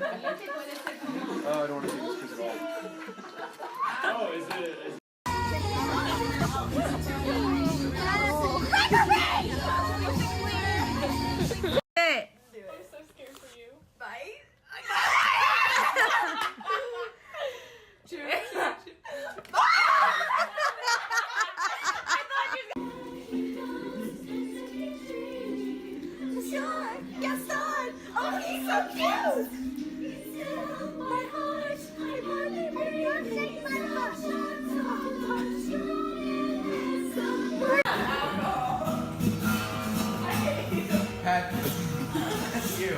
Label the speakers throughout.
Speaker 1: I don't want to do this at all. Oh, is it?
Speaker 2: I'm so scared for you. Bite? Gaston! Oh, he's so cute! My heart! My birthday, my birthday, my
Speaker 1: Pat, that's you.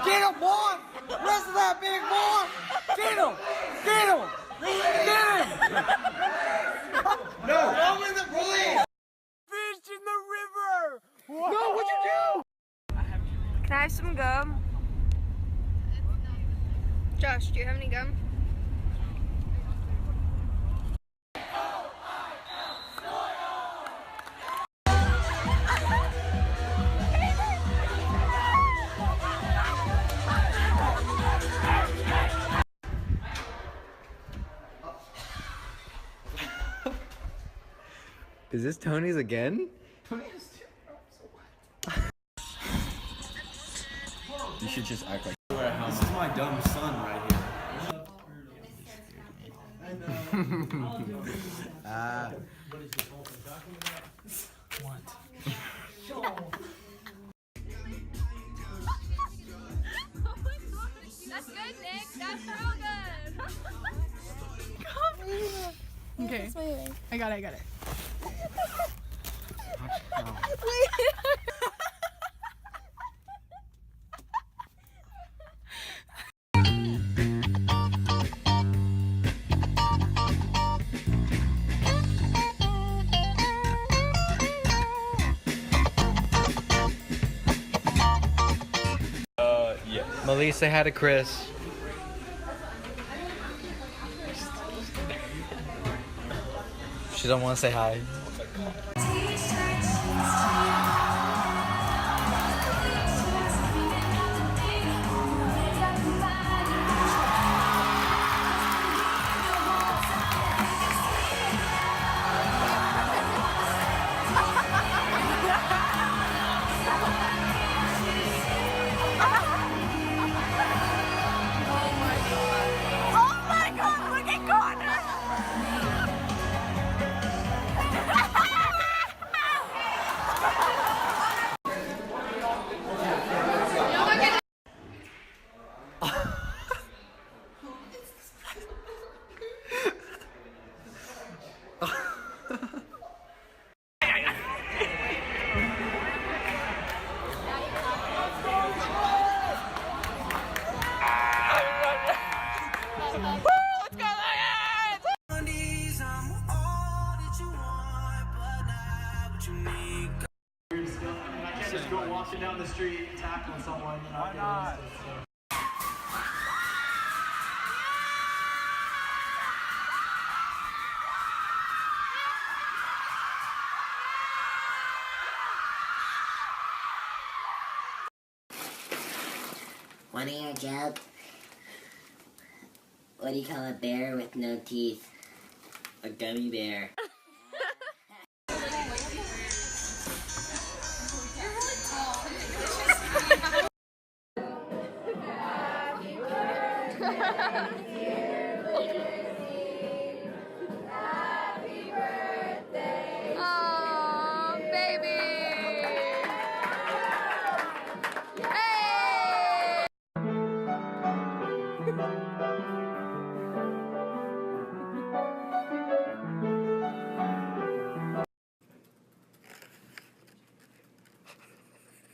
Speaker 3: Get him, boy! Listen to that big boy! Get him! Get him! Get him! No! Go in the police! Fish in the river! Whoa. No, what'd you do?
Speaker 2: Can I have some gum? Josh, do you have any gum?
Speaker 4: Is this Tony's again? You should just act like
Speaker 1: This is my dumb son right here.
Speaker 2: That's good, Nick. That's real good.
Speaker 5: Okay. I got it.
Speaker 4: yeah. Malise, say hi to Chris. She don't want to say hi.
Speaker 1: Just go walking down the street, tackling someone. Why not?
Speaker 6: Wanna hear a joke? What do you call a bear with no teeth? A gummy bear.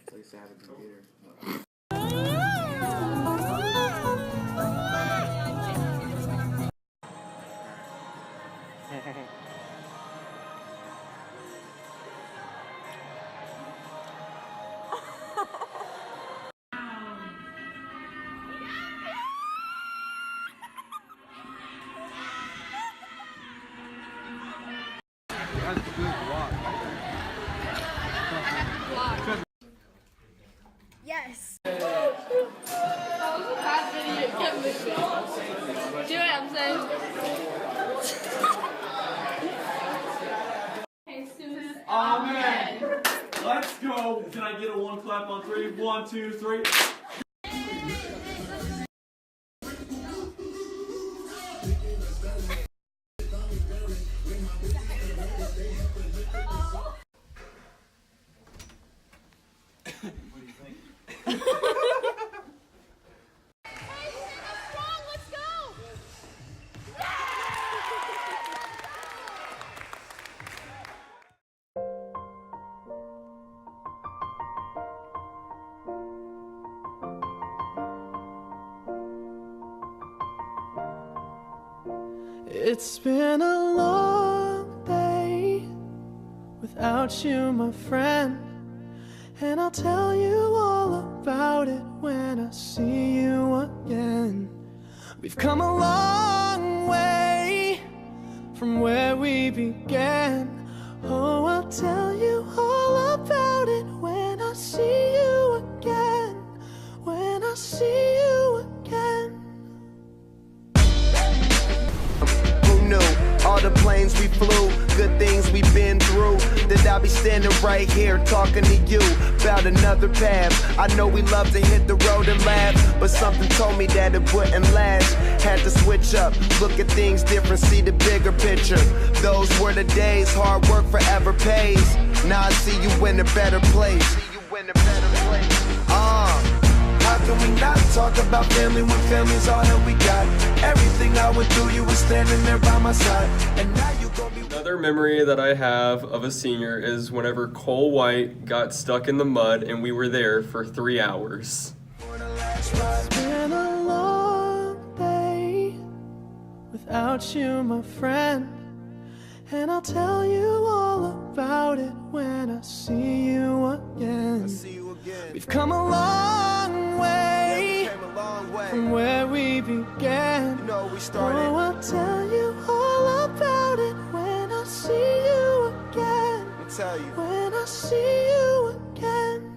Speaker 1: I used to have a computer.
Speaker 3: That's good block.
Speaker 2: Yes.
Speaker 5: That was a bad video. It kept moving. Do it, I'm saying.
Speaker 1: Amen. Let's go. Can I get a one clap on three? 1, 2, 3.
Speaker 7: It's been a long day without you, my friend, and I'll tell you all about it when I see you again. We've come a long way from where we began. Oh, I'll tell you all about it when I see you again. When I see you again.
Speaker 8: Who knew? All the planes we flew, good things we've been through, that I'll be standing right here talking to you about another path. I know we love to hit the road and laugh, but something told me that it wouldn't last. Had to switch up, look at things different, see the bigger picture. Those were the days, hard work forever pays. Now I see you in a better place. How can we not talk about family when family's all that we got? Everything I went through, you were standing there by my side, and now you gon' be.
Speaker 9: Another memory that I have of a senior is whenever Cole White got stuck in the mud and we were there for 3 hours.
Speaker 7: It's been a long day without you, my friend, and I'll tell you all about it when I see you again. We've come a long way from where we began. Oh, I'll tell you all about it when I see you again. When I see you again.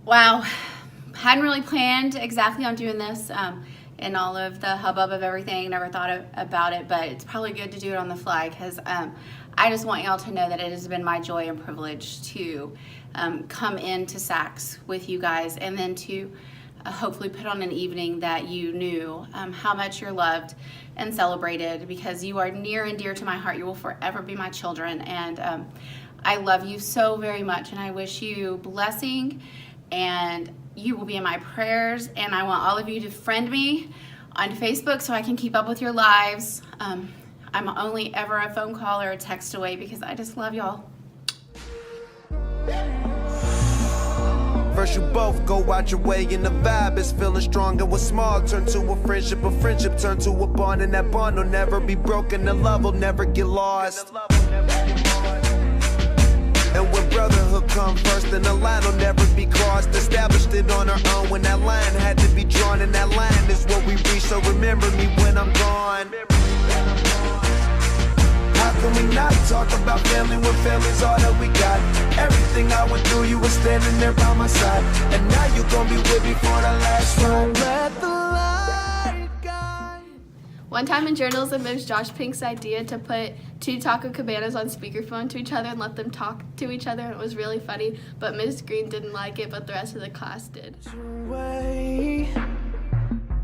Speaker 5: Wow. Hadn't really planned exactly on doing this and all of the hubbub of everything. Never thought about it, but it's probably good to do it on the fly because I just want y'all to know that it has been my joy and privilege to come into SACS with you guys, and then to hopefully put on an evening that you knew how much you're loved and celebrated, because you are near and dear to my heart. You will forever be my children, and I love you so very much, and I wish you blessing, and you will be in my prayers, and I want all of you to friend me on Facebook so I can keep up with your lives. I'm only ever a phone call or a text away because I just love y'all.
Speaker 8: First you both go out your way and the vibe is feeling strong, and what's small turn to a friendship turn to a bond, and that bond will never be broken, the love will never get lost. And when brotherhood come first, then the line will never be crossed. Established it on our own when that line had to be drawn, and that line is what we reach, so remember me when I'm gone. How can we not talk about family when family's all that we got? Everything I went through, you were standing there by my side, and now you gon' be with me for the last ride.
Speaker 7: Let the light guide.
Speaker 5: One time in journalism, it was Josh Pink's idea to put 2 taco cabanas on speakerphone to each other and let them talk to each other, and it was really funny, but Ms. Green didn't like it, but the rest of the class did.
Speaker 7: Way,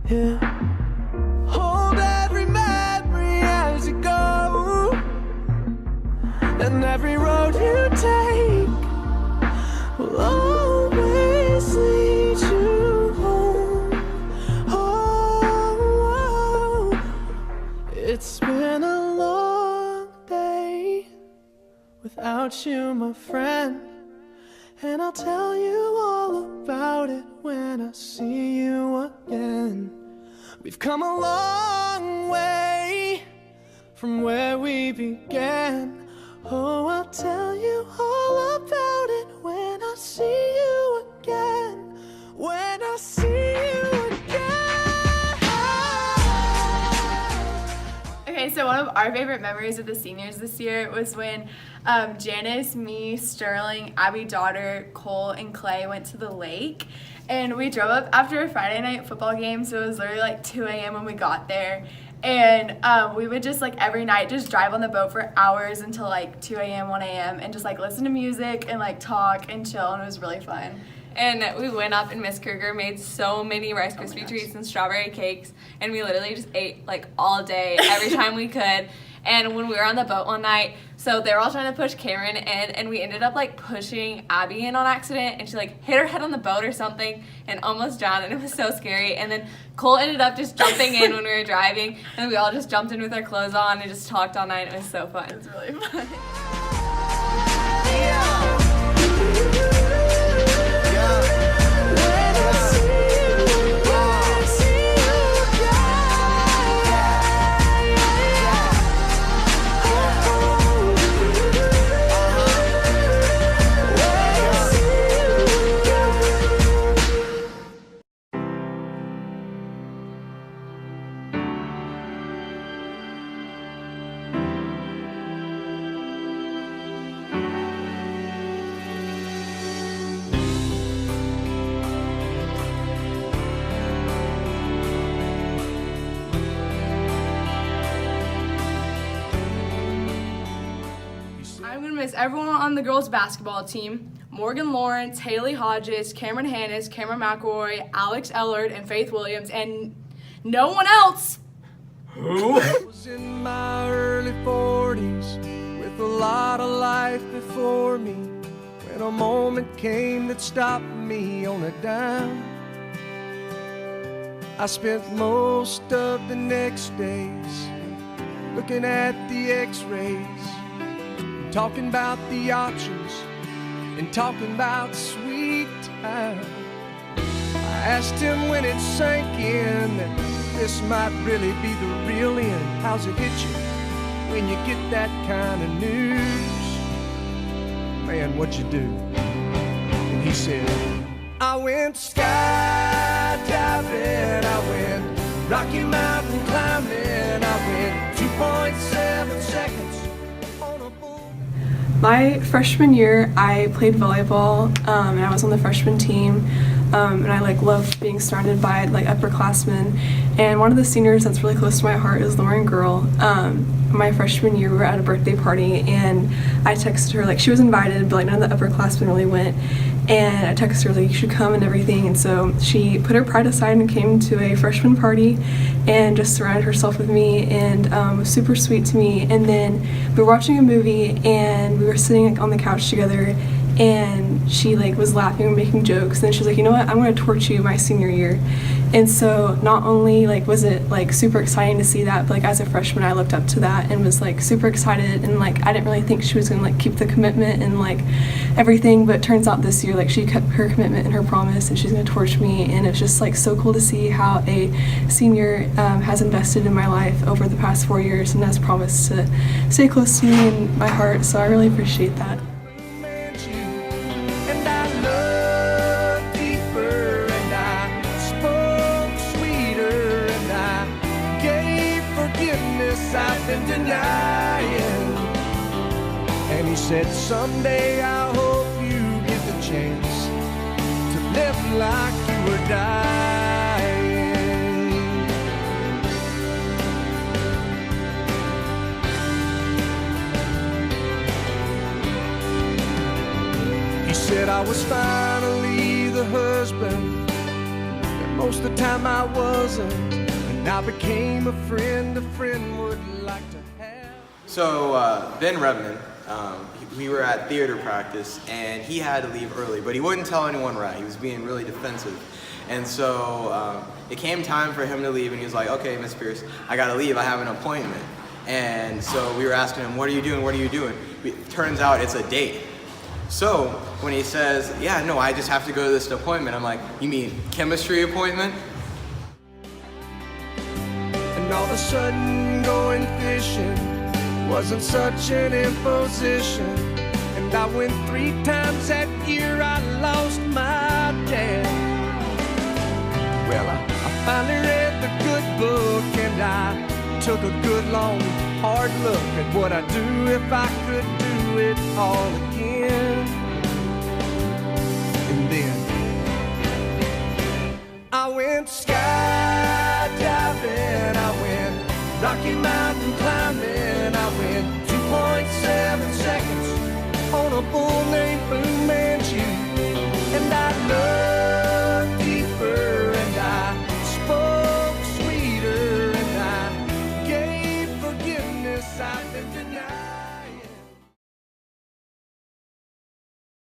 Speaker 7: yeah. Hold every memory as you go, and every road you take will always lead you home. Oh, it's been a long day without you, my friend, and I'll tell you all about it when I see you again. We've come a long way from where we began. Oh, I'll tell you all about it when
Speaker 10: so one of our favorite memories of the seniors this year was when Janice, me, Sterling, Abby, daughter, Cole, and Clay went to the lake. And we drove up after a Friday night football game, so it was literally like 2 a.m. when we got there. And we would just like every night just drive on the boat for hours until like 2 a.m., 1 a.m. and just like listen to music and like talk and chill, and it was really fun.
Speaker 11: And we went up and Miss Kruger made so many Rice Krispie treats and strawberry cakes, and we literally just ate like all day every time we could. And when we were on the boat one night, so they were all trying to push Cameron in, and we ended up like pushing Abby in on accident, and she like hit her head on the boat or something and almost drowned, and it was so scary. And then Cole ended up just jumping in when we were driving, and we all just jumped in with our clothes on and just talked all night. It was so fun.
Speaker 10: It was really fun. Everyone on the girls basketball team: Morgan Lawrence, Haley Hodges, Cameron Hannes, Cameron McElroy, Alex Ellard, and Faith Williams, and no one else.
Speaker 1: Who?
Speaker 7: I was in my early 40s with a lot of life before me when a moment came that stopped me on a dime. I spent most of the next days looking at the x-rays, talking about the options and talking about sweet time. I asked him when it sank in that this might really be the real end. How's it hit you when you get that kind of news? Man, what'd you do? And he said, I went skydiving, I went Rocky Mountain climbing, I went 2.7 seconds.
Speaker 12: My freshman year, I played volleyball, and I was on the freshman team, and I loved being surrounded by upperclassmen. And one of the seniors that's really close to my heart is Lauren Girl. My freshman year, we were at a birthday party, and I texted her she was invited, but none of the upperclassmen really went. And I texted her you should come and everything. And so she put her pride aside and came to a freshman party and just surrounded herself with me, and was super sweet to me. And then we were watching a movie, and we were sitting on the couch together, and she was laughing and making jokes. And then she was like, you know what, I'm going to torch you my senior year. And so not only was it super exciting to see that, but as a freshman I looked up to that and was super excited, and I didn't really think she was going to keep the commitment and everything, but it turns out this year she kept her commitment and her promise, and she's going to torch me. And it's just so cool to see how a senior has invested in my life over the past 4 years and has promised to stay close to me in my heart, so I really appreciate that.
Speaker 7: I've been denying. And he said, someday I hope you get the chance to live like you were dying. He said I was finally the husband, and most of the time I wasn't. I became a friend would like to have.
Speaker 13: So Ben Redman, we were at theater practice, and he had to leave early, but he wouldn't tell anyone right. He was being really defensive. And so it came time for him to leave, and he was like, okay, Miss Pierce, I gotta leave, I have an appointment. And so we were asking him, what are you doing, what are you doing? It turns out it's a date. So when he says, yeah, no, I just have to go to this appointment, I'm like, you mean chemistry appointment?
Speaker 7: And all of a sudden going fishing wasn't such an imposition. And I went 3 times that year, I lost my dad. Well, I finally read the good book, and I took a good long hard look at what I'd do if I could do it all again. And then I went skydiving, I went Rocky Mountain climbing,